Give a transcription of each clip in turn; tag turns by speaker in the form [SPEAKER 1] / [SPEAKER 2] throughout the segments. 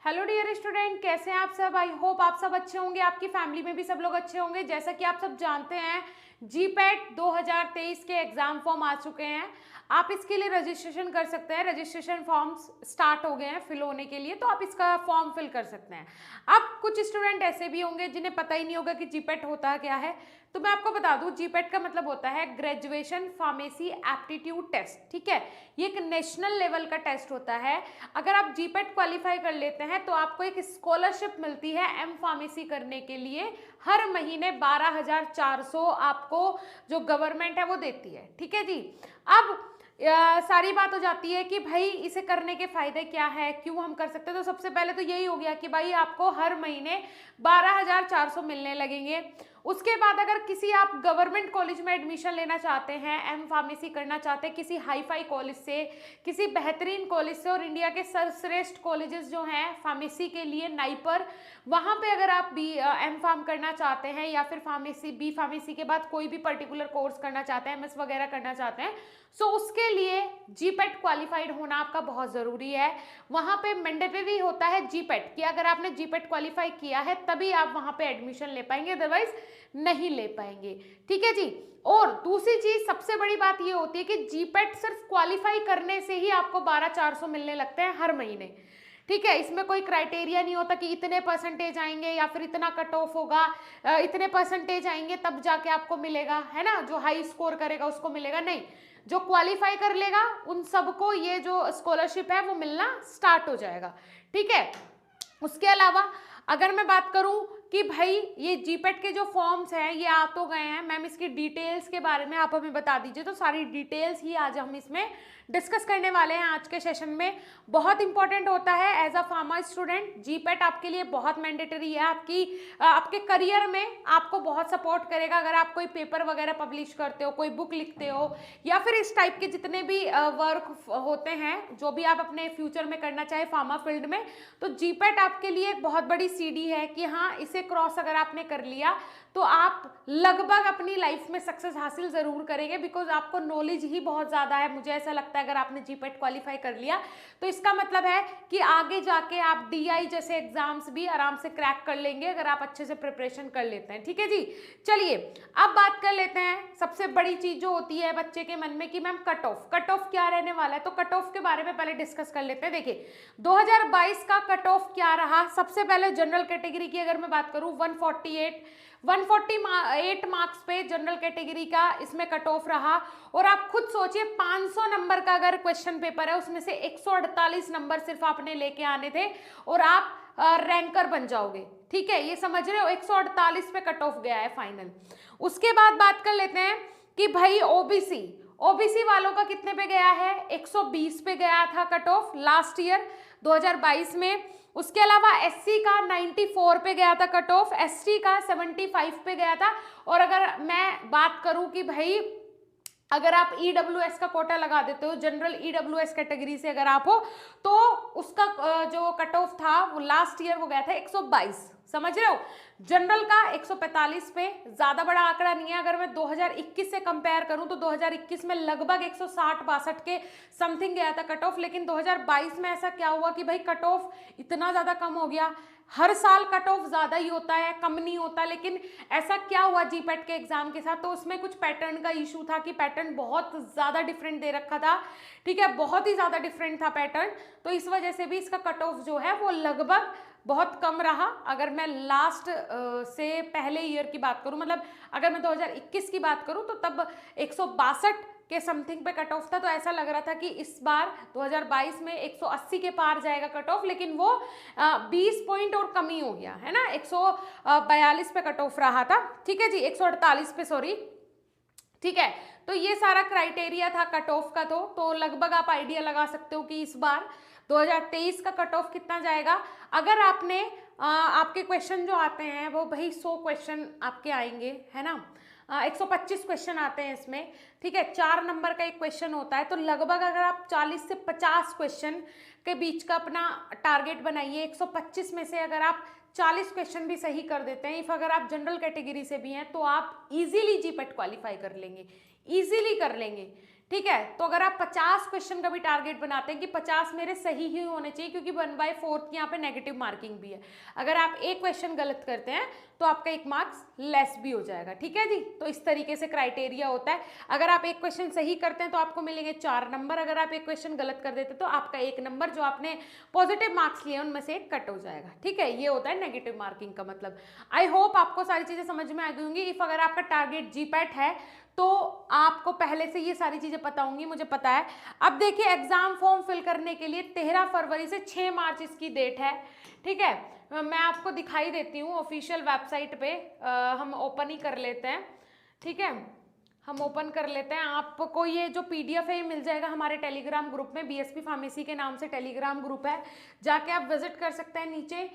[SPEAKER 1] Hello dear student, कैसे हैं आप सब। आई होप आप सब अच्छे होंगे, आपकी फैमिली में भी सब लोग अच्छे होंगे। जैसा कि आप सब जानते हैं, जीपैट 2023 के एग्जाम फॉर्म आ चुके हैं। आप इसके लिए रजिस्ट्रेशन कर सकते हैं। रजिस्ट्रेशन फॉर्म्स स्टार्ट हो गए हैं फिल होने के लिए, तो आप इसका फॉर्म फिल कर सकते हैं। अब कुछ स्टूडेंट ऐसे भी होंगे जिन्हें पता ही नहीं होगा कि जीपैट होता क्या है, तो मैं आपको बता दूं, जीपैट का मतलब होता है ग्रेजुएशन फार्मेसी एप्टीट्यूड टेस्ट। ठीक है, ये एक नेशनल लेवल का टेस्ट होता है। अगर आप जीपैट क्वालिफाई कर लेते हैं तो आपको एक स्कॉलरशिप मिलती है एम फार्मेसी करने के लिए। हर महीने 12,400 आपको जो गवर्नमेंट है वो देती है। ठीक है जी। अब सारी बात हो जाती है कि भाई इसे करने के फायदे क्या है, क्यों हम कर सकते हैं। तो सबसे पहले तो यही हो गया कि भाई आपको हर महीने 12,400 मिलने लगेंगे। उसके बाद अगर किसी आप गवर्नमेंट कॉलेज में एडमिशन लेना चाहते हैं, एम फार्मेसी करना चाहते हैं किसी हाई फाई कॉलेज से, किसी बेहतरीन कॉलेज से, और इंडिया के सर्वश्रेष्ठ कॉलेजेस जो हैं फार्मेसी के लिए नाइपर, वहाँ पे अगर आप बी एम फार्म करना चाहते हैं या फिर फार्मेसी बी फार्मेसी के बाद कोई भी पर्टिकुलर कोर्स करना चाहते हैं, एमएस वगैरह करना चाहते हैं, सो उसके लिए जीपैट क्वालिफाइड होना आपका बहुत ज़रूरी है। वहाँ पे मैंडेटरी होता है जीपैट कि अगर आपने जीपैट क्वालिफाई किया है तभी आप वहाँ पे एडमिशन ले पाएंगे, अदरवाइज नहीं ले पाएंगे। ठीक है जी। और दूसरी चीज, सबसे बड़ी बात ये होती है कि जीपैट सिर्फ क्वालिफाई करने से ही आपको 12,400 मिलने लगते हैं हर महीने। ठीक है, इसमें कोई क्राइटेरिया नहीं होता कि इतने परसेंटेज आएंगे या फिर इतना कट ऑफ होगा, इतने परसेंटेज आएंगे तब जाके आपको मिलेगा, है ना, जो हाई स्कोर करेगा उसको मिलेगा। नहीं, जो क्वालिफाई कर लेगा उन सबको ये जो स्कॉलरशिप है वो मिलना स्टार्ट हो जाएगा। ठीक है। उसके अलावा अगर मैं बात करूं कि भाई ये जीपैट के जो फॉर्म्स हैं ये आ तो गए हैं, मैम इसकी डिटेल्स के बारे में आप हमें बता दीजिए। तो सारी डिटेल्स ही आज हम इसमें डिस्कस करने वाले हैं आज के सेशन में। बहुत इंपॉर्टेंट होता है as a pharma student, GPAT आपके लिए बहुत मैंडेटरी है। आपके करियर में आपको बहुत सपोर्ट करेगा। अगर आप कोई पेपर वगैरह पब्लिश करते हो, कोई बुक लिखते हो, या फिर इस टाइप के जितने भी वर्क होते हैं जो भी आप अपने फ्यूचर में करना चाहे फार्मा फील्ड में, तो जीपैट आपके लिए एक बहुत बड़ी सीढ़ी है कि हाँ, इसे क्रॉस अगर आपने कर लिया तो आप लगभग अपनी लाइफ में सक्सेस हासिल जरूर करेंगे, बिकॉज आपको नॉलेज ही बहुत ज़्यादा है। मुझे ऐसा लगता है अगर आपने जीपैट क्वालिफाई कर लिया तो इसका मतलब है कि आगे जाके आप डीआई जैसे एग्जाम्स भी आराम से क्रैक कर लेंगे अगर आप अच्छे से प्रिपरेशन कर लेते हैं। ठीक है जी। चलिए अब बात कर लेते हैं सबसे बड़ी चीज जो होती है बच्चे के मन में कि मैम कट ऑफ क्या रहने वाला है। तो कट ऑफ के बारे में पहले डिस्कस कर लेते हैं। देखिए 2022 का कट ऑफ क्या रहा। सबसे पहले जनरल कैटेगरी की अगर मैं बात करूं, 148 मार्क्स पे जनरल कैटेगरी का इसमें कट ऑफ रहा। और आप खुद सोचिए 500 नंबर का अगर क्वेश्चन पेपर है उसमें से 148 नंबर सिर्फ आपने लेके आने थे और आप रैंकर बन जाओगे। ठीक है, ये समझ रहे हो, 148 पे कट ऑफ गया है फाइनल। उसके बाद बात कर लेते हैं कि भाई ओबीसी वालों का कितने पे गया है, 120 पे गया था कट ऑफ लास्ट ईयर 2022 में। उसके अलावा एससी का 94 पे गया था कट ऑफ, एसटी का 75 पे गया था। और अगर मैं बात करूं कि भाई अगर आप ईडब्ल्यूएस का कोटा लगा देते हो, जनरल ईडब्ल्यूएस कैटेगरी से अगर आप हो, तो उसका जो कट ऑफ था वो लास्ट ईयर वो गया था 122। समझ रहे हो, जनरल का 145 पे, ज्यादा बड़ा आंकड़ा नहीं है। अगर मैं 2021 से कंपेयर करूं तो 2021 में लगभग 160-62 के समथिंग गया था कट ऑफ। लेकिन 2022 में ऐसा क्या हुआ कि भाई कट ऑफ इतना ज्यादा कम हो गया। हर साल कट ऑफ ज्यादा ही होता है, कम नहीं होता। लेकिन ऐसा क्या हुआ जीपैट के एग्जाम के साथ, तो उसमें कुछ पैटर्न का इशू था कि पैटर्न बहुत ज्यादा डिफरेंट दे रखा था। ठीक है, बहुत ही ज्यादा डिफरेंट था पैटर्न, तो इस वजह से भी इसका कट ऑफ जो है वो लगभग बहुत कम रहा। अगर मैं लास्ट से पहले ईयर की बात करूं, मतलब अगर मैं 2021 की बात करूं तो तब 162 के समथिंग पे कट ऑफ था। तो ऐसा लग रहा था कि इस बार 2022 में 180 के पार जाएगा कट ऑफ, लेकिन वो 20 पॉइंट और कमी हो गया है ना, 142 पे कट ऑफ रहा था। ठीक है जी, 148 पे, सॉरी। ठीक है, तो ये सारा क्राइटेरिया था कट ऑफ का। तो लगभग आप आइडिया लगा सकते हो कि इस बार 2023 का कट ऑफ कितना जाएगा। अगर आपने आपके क्वेश्चन जो आते हैं वो भाई 100 क्वेश्चन आपके आएंगे, है ना, 125 क्वेश्चन आते हैं इसमें। ठीक है, 4 नंबर का एक क्वेश्चन होता है, तो लगभग अगर आप 40 से 50 क्वेश्चन के बीच का अपना टारगेट बनाइए। 125 में से अगर आप 40 क्वेश्चन भी सही कर देते हैं, इफ अगर आप जनरल कैटेगरी से भी हैं, तो आप इजीली जीपैट क्वालिफाई कर लेंगे, इजीली कर लेंगे। ठीक है। तो अगर आप 50 क्वेश्चन का भी टारगेट बनाते हैं कि 50 मेरे सही ही होने चाहिए, क्योंकि 1/4 यहाँ पे नेगेटिव मार्किंग भी है, अगर आप एक क्वेश्चन गलत करते हैं तो आपका 1 मार्क्स लेस भी हो जाएगा। ठीक है जी, तो इस तरीके से क्राइटेरिया होता है। अगर आप एक क्वेश्चन सही करते हैं तो आपको मिलेंगे 4 नंबर, अगर आप एक क्वेश्चन गलत कर देते तो आपका 1 नंबर जो आपने पॉजिटिव मार्क्स लिए उनमें से एक कट हो जाएगा। ठीक है, ये होता है नेगेटिव मार्किंग का मतलब। आई होप आपको सारी चीजें समझ में आ गई होंगी। इफ अगर आपका टारगेट जीपैट है तो आपको पहले से ये सारी चीजें पता होंगी, मुझे पता है। अब देखिए, एग्जाम फॉर्म फिल करने के लिए 13 फरवरी से 6 मार्च इसकी डेट है। ठीक है, मैं आपको दिखाई देती हूँ ऑफिशियल वेबसाइट पे। हम ओपन ही कर लेते हैं। ठीक है, हम ओपन कर लेते हैं। आपको ये जो पीडीएफ है ये मिल जाएगा हमारे टेलीग्राम ग्रुप में, बीएसपी फार्मेसी के नाम से टेलीग्राम ग्रुप है, जाके आप विजिट कर सकते हैं। नीचे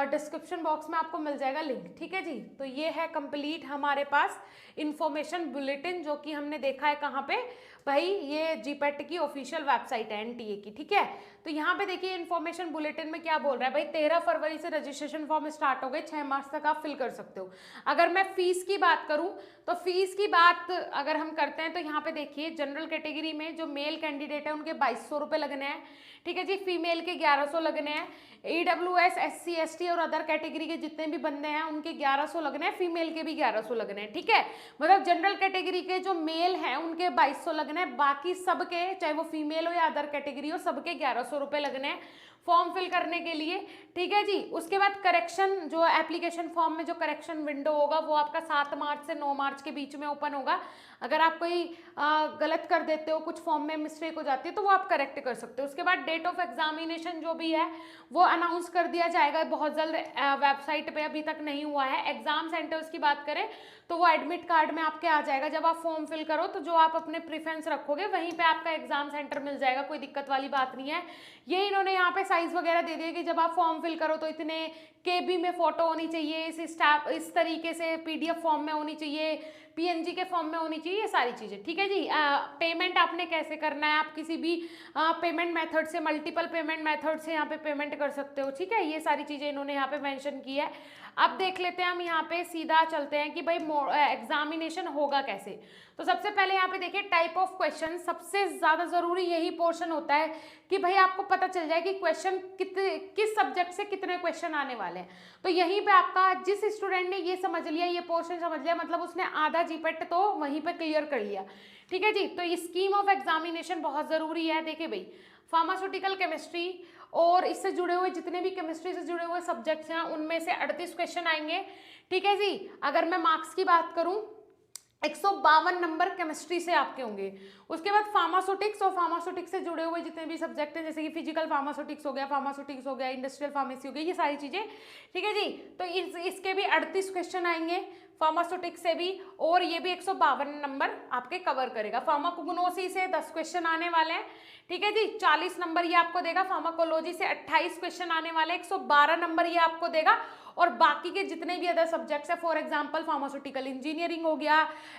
[SPEAKER 1] डिस्क्रिप्शन बॉक्स में आपको मिल जाएगा लिंक। ठीक है जी, तो ये है कंप्लीट हमारे पास इंफॉर्मेशन बुलेटिन, जो कि हमने देखा है कहाँ पे भाई, ये जीपैट की ऑफिशियल वेबसाइट है एनटीए की। ठीक है, तो यहाँ पे देखिए इन्फॉर्मेशन बुलेटिन में क्या बोल रहा है भाई, 13 फरवरी से रजिस्ट्रेशन फॉर्म स्टार्ट हो गए, 6 मार्च तक आप फिल कर सकते हो। अगर मैं फीस की बात करूं तो फीस की बात अगर हम करते हैं तो यहाँ पे देखिए, जनरल कैटेगरी में जो मेल कैंडिडेट है उनके 2200 रुपये लगने हैं। ठीक है जी, फीमेल के 1100 लगने हैं। EWS SC ST और अदर कैटेगरी के जितने भी बंदे हैं उनके 1100 लगने हैं, फीमेल के भी 1100 लगने हैं। ठीक है, मतलब जनरल कैटेगरी के जो मेल हैं उनके 2200 लगने हैं, बाकी सबके चाहे वो फीमेल हो या अदर कैटेगरी हो सबके 1100 रुपये लगने हैं फॉर्म फिल करने के लिए। ठीक है जी, उसके बाद करेक्शन, जो एप्लीकेशन फॉर्म में जो करेक्शन विंडो होगा वो आपका 7 मार्च से 9 मार्च के बीच में ओपन होगा। अगर आप कोई गलत कर देते हो, कुछ फॉर्म में मिस्टेक हो जाती है तो वो आप करेक्ट कर सकते हो। उसके बाद डेट ऑफ एग्जामिनेशन जो भी है वो अनाउंस कर दिया जाएगा बहुत जल्द वेबसाइट पे, अभी तक नहीं हुआ है। एग्जाम सेंटर्स की बात करें तो वो एडमिट कार्ड में आपके आ जाएगा, जब आप फॉर्म फिल करो तो जो आप अपने प्रेफरेंस रखोगे वहीं पे आपका एग्जाम सेंटर मिल जाएगा, कोई दिक्कत वाली बात नहीं है। ये इन्होंने यहाँ पे साइज वगैरह दे दिया कि जब आप फॉर्म फिल करो तो इतने केबी में फोटो होनी चाहिए, इस तरीके से पीडीएफ फॉर्म में होनी चाहिए, पीएनजी के फॉर्म में होनी चाहिए, ये सारी चीजें। ठीक है जी, पेमेंट आपने कैसे करना है, आप किसी भी पेमेंट मेथड से, मल्टीपल पेमेंट मेथड से यहाँ पे पेमेंट कर सकते हो। ठीक है, ये सारी चीजें इन्होंने यहाँ पे मेंशन की है। अब देख लेते हैं हम, यहाँ पे सीधा चलते हैं कि भाई एग्जामिनेशन होगा कैसे। तो सबसे पहले यहाँ पे देखिए टाइप ऑफ क्वेश्चन, सबसे ज्यादा जरूरी यही पोर्शन होता है कि भाई आपको पता चल जाए कि क्वेश्चन किस सब्जेक्ट से कितने क्वेश्चन आने वाले हैं। तो यहीं पे आपका, जिस स्टूडेंट ने ये समझ लिया, ये पोर्शन समझ लिया, मतलब उसने आधा जीपेट तो वहीं पे क्लियर कर लिया। ठीक है जी, तो स्कीम ऑफ एग्जामिनेशन बहुत जरूरी है। देखिए भाई, फार्मास्यूटिकल केमिस्ट्री और इससे जुड़े हुए जितने भी केमिस्ट्री से जुड़े हुए सब्जेक्ट्स हैं उनमें से 38 क्वेश्चन आएंगे। ठीक है जी, अगर मैं मार्क्स की बात करूं 152 नंबर केमिस्ट्री से आपके होंगे। उसके बाद फार्मास्यूटिक्स और फार्मास्यूटिक्स से जुड़े हुए जितने भी सब्जेक्ट हैं, जैसे कि फिजिकल फार्मास्यूटिक्स हो गया, इंडस्ट्रियल फार्मेसी हो गई, ये सारी चीजें। ठीक है जी, तो इसके भी 38 क्वेश्चन आएंगे फार्मास्यूटिक्स से भी, और ये भी 152 नंबर आपके कवर करेगा। फार्माकोग्नोसी से 10 क्वेश्चन आने वाले हैं। ठीक है जी, 40 नंबर ये आपको देगा। फार्माकोलॉजी से 28 क्वेश्चन आने वाले, 112 नंबर ये आपको देगा। और बाकी के जितने भी अदर सब्जेक्ट्स है, फॉर एग्जांपल फार्मास्यूटिकल इंजीनियरिंग हो गया,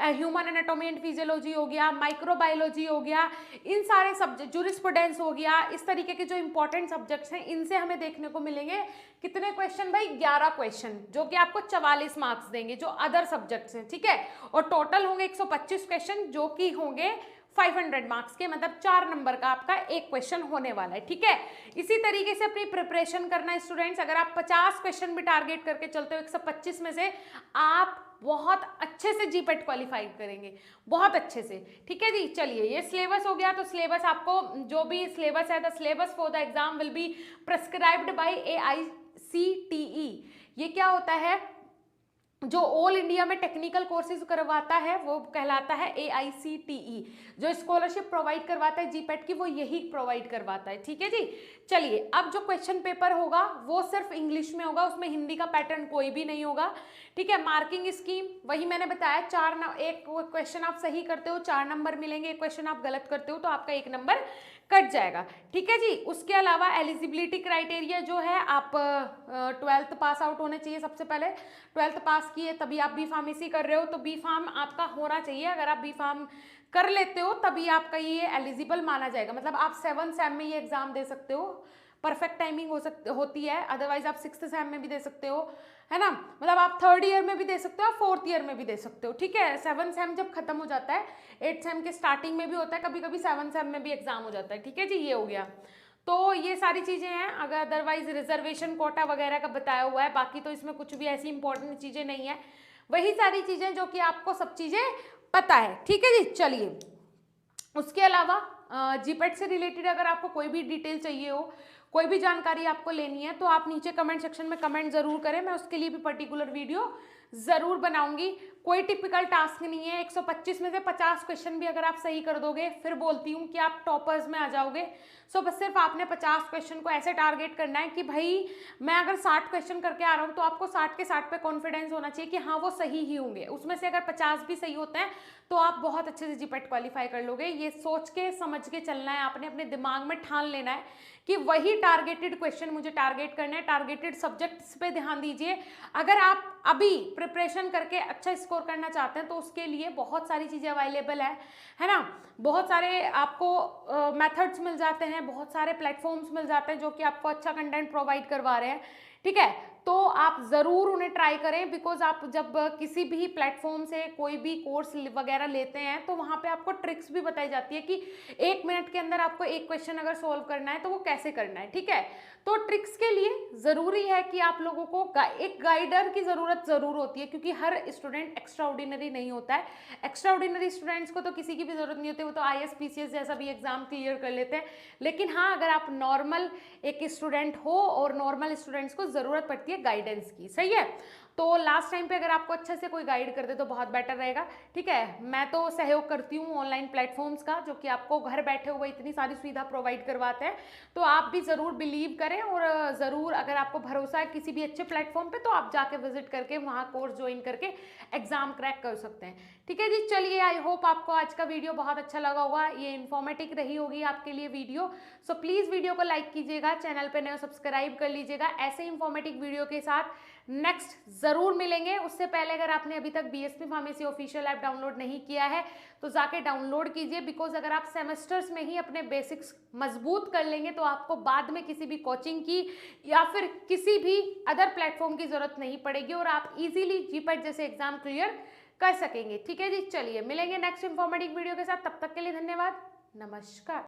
[SPEAKER 1] ह्यूमन एनाटॉमी एंड फिजियोलॉजी हो गया, माइक्रोबायोलॉजी हो गया, इन सारे सब्जेक्ट, जूरिस्प्रूडेंस हो गया, इस तरीके के जो इंपॉर्टेंट सब्जेक्ट्स हैं इनसे हमें देखने को मिलेंगे कितने क्वेश्चन भाई, 11 क्वेश्चन, जो कि आपको 44 मार्क्स देंगे, जो अदर सब्जेक्ट्स हैं। ठीक है, और टोटल होंगे 125 क्वेश्चन, जो कि होंगे 500 मार्क्स के, मतलब 4 नंबर का आपका एक क्वेश्चन होने वाला है। ठीक है, इसी तरीके से अपनी प्रिपरेशन करना है स्टूडेंट्स। अगर आप 50 क्वेश्चन भी टारगेट करके चलते हो 125 में से, आप बहुत अच्छे से जीपेट क्वालिफाई करेंगे, बहुत अच्छे से। ठीक है जी, चलिए ये सिलेबस हो गया। तो सिलेबस आपको, जो भी सिलेबस है, the syllabus for the exam will be prescribed by AICTE। ये क्या होता है, जो ऑल इंडिया में टेक्निकल कोर्सेज करवाता है वो कहलाता है AICTE। जो स्कॉलरशिप प्रोवाइड करवाता है जीपेट की, वो यही प्रोवाइड करवाता है। ठीक है जी, चलिए अब जो क्वेश्चन पेपर होगा वो सिर्फ इंग्लिश में होगा, उसमें हिंदी का पैटर्न कोई भी नहीं होगा। ठीक है, मार्किंग स्कीम वही मैंने बताया, एक क्वेश्चन आप सही करते हो 4 नंबर मिलेंगे, एक क्वेश्चन आप गलत करते हो तो आपका 1 नंबर कट जाएगा। ठीक है जी, उसके अलावा एलिजिबिलिटी क्राइटेरिया जो है, आप 12th पास आउट होने चाहिए। सबसे पहले 12th पास किए तभी आप बी फार्मेसी कर रहे हो, तो बी फार्म आपका होना चाहिए। अगर आप बी फार्म कर लेते हो तभी आपका ये एलिजिबल माना जाएगा, मतलब आप 7 सेम में ये एग्जाम दे सकते हो परफेक्ट टाइमिंग होती है, अदरवाइज आप 6th सेम में भी दे सकते हो, है ना, मतलब आप 3rd ईयर में भी दे सकते हो, आप 4th ईयर में भी दे सकते हो, ठीक है। 7th सेम जब खत्म हो जाता है, 8th सेम के स्टार्टिंग में भी होता है, कभी कभी 7th सेम में भी एग्जाम हो जाता है, ठीक है जी, ये हो गया। तो ये सारी चीजें हैं, अगर अदरवाइज रिजर्वेशन कोटा वगैरह का बताया हुआ है, बाकी तो इसमें कुछ भी ऐसी इंपॉर्टेंट चीजें नहीं है, वही सारी चीजें जो कि आपको सब चीजें पता है, ठीक है जी। चलिए, उसके अलावा जीपेट से रिलेटेड अगर आपको कोई भी डिटेल चाहिए हो, कोई भी जानकारी आपको लेनी है, तो आप नीचे कमेंट सेक्शन में कमेंट जरूर करें, मैं उसके लिए भी पर्टिकुलर वीडियो जरूर बनाऊंगी। कोई टिपिकल टास्क नहीं है, 125 में से 50 क्वेश्चन भी अगर आप सही कर दोगे, फिर बोलती हूँ कि आप टॉपर्स में आ जाओगे। सो बस सिर्फ आपने 50 क्वेश्चन को ऐसे टारगेट करना है कि भाई मैं अगर 60 क्वेश्चन करके आ रहा हूँ, तो आपको 60 के 60 पे कॉन्फिडेंस होना चाहिए कि हाँ वो सही ही होंगे, उसमें से अगर 50 भी सही होते हैं तो आप बहुत अच्छे से जीपेट क्वालिफाई कर लोगे। ये सोच के समझ के चलना है, आपने अपने दिमाग में ठान लेना है कि वही टारगेटेड क्वेश्चन मुझे टारगेट करना है, टारगेटेड सब्जेक्ट्स पे ध्यान दीजिए। अगर आप अभी प्रिपरेशन करके अच्छा स्कोर करना चाहते हैं तो उसके लिए बहुत सारी चीज़ें अवेलेबल है ना, बहुत सारे आपको मेथड्स मिल जाते हैं, बहुत सारे प्लेटफॉर्म्स मिल जाते हैं जो कि आपको अच्छा कंटेंट प्रोवाइड करवा रहे हैं, ठीक है। तो आप ज़रूर उन्हें ट्राई करें, बिकॉज आप जब किसी भी प्लेटफॉर्म से कोई भी कोर्स वगैरह लेते हैं तो वहाँ पे आपको ट्रिक्स भी बताई जाती है कि 1 मिनट के अंदर आपको एक क्वेश्चन अगर सोल्व करना है तो वो कैसे करना है, ठीक है। तो ट्रिक्स के लिए ज़रूरी है कि आप लोगों को एक गाइडर की ज़रूरत ज़रूर होती है, क्योंकि हर स्टूडेंट एक्स्ट्रा ऑर्डिनरी नहीं होता है। एक्स्ट्रा ऑर्डिनरी स्टूडेंट्स को तो किसी की भी ज़रूरत नहीं होती, वो तो IAS PCS जैसा भी एग्जाम क्लियर कर लेते हैं। लेकिन हाँ, अगर आप नॉर्मल एक स्टूडेंट हो, और नॉर्मल स्टूडेंट्स को ज़रूरत पड़ती है गाइडेंस की, सही है। तो लास्ट टाइम पे अगर आपको अच्छे से कोई गाइड कर दे तो बहुत बेटर रहेगा, ठीक है। मैं तो सहयोग करती हूँ ऑनलाइन प्लेटफॉर्म्स का, जो कि आपको घर बैठे हुए इतनी सारी सुविधा प्रोवाइड करवाते हैं। तो आप भी ज़रूर बिलीव करें, और ज़रूर अगर आपको भरोसा है किसी भी अच्छे प्लेटफॉर्म पे, तो आप जाके विजिट करके वहाँ कोर्स ज्वाइन करके एग्जाम क्रैक कर सकते हैं, ठीक है जी। चलिए, आई होप आपको आज का वीडियो बहुत अच्छा लगा होगा, ये इन्फॉर्मेटिव रही होगी आपके लिए वीडियो। सो प्लीज़ वीडियो को लाइक कीजिएगा, चैनल पे नए सब्सक्राइब कर लीजिएगा। ऐसे इंफॉर्मेटिव वीडियो के साथ नेक्स्ट ज़रूर मिलेंगे। उससे पहले अगर आपने अभी तक BSP pharmacy official app download नहीं किया है तो जाके डाउनलोड कीजिए, बिकॉज अगर आप सेमेस्टर्स में ही अपने बेसिक्स मजबूत कर लेंगे तो आपको बाद में किसी भी कोचिंग की या फिर किसी भी अदर प्लेटफॉर्म की ज़रूरत नहीं पड़ेगी, और आप इजीली जीपेट जैसे एग्जाम क्लियर कर सकेंगे, ठीक है जी। चलिए, मिलेंगे नेक्स्ट इंफॉर्मेटिव वीडियो के साथ, तब तक के लिए धन्यवाद, नमस्कार।